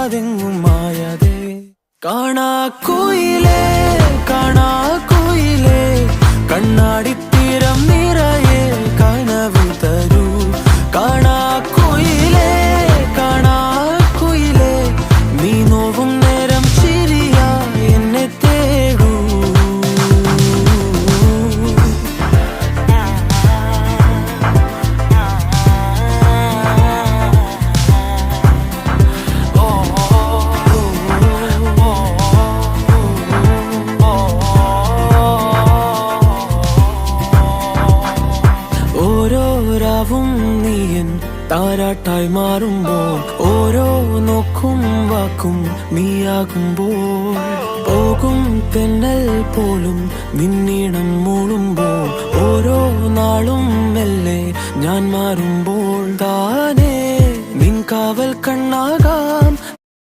കാണാതെങ്ങും മായാതെ. കാണാ കുയിലേ കാണാ കുയിലേ കണ്ണാടിത്തീരം നിറയെ കനവ് തരൂ. കാണാ കുയിലേ കാണാ കുയിലേ നീ നോവും നേരം ചിരിയാ എന്നെ തേടൂ. ഓരോ രാവും നീയൻ താരാട്ടായി മാറുമ്പോൾ, ഓരോ നോക്കും വാക്കും നീയാകുമ്പോൾ, പോകും തെന്നൽ പോലും നിന്നീണം മൂളുമ്പോൾ, ഓരോ നാളും മെല്ലെ ഞാൻ മാറുമ്പോൾ, താനേ നിൻ കാവൽ കണ്ണാ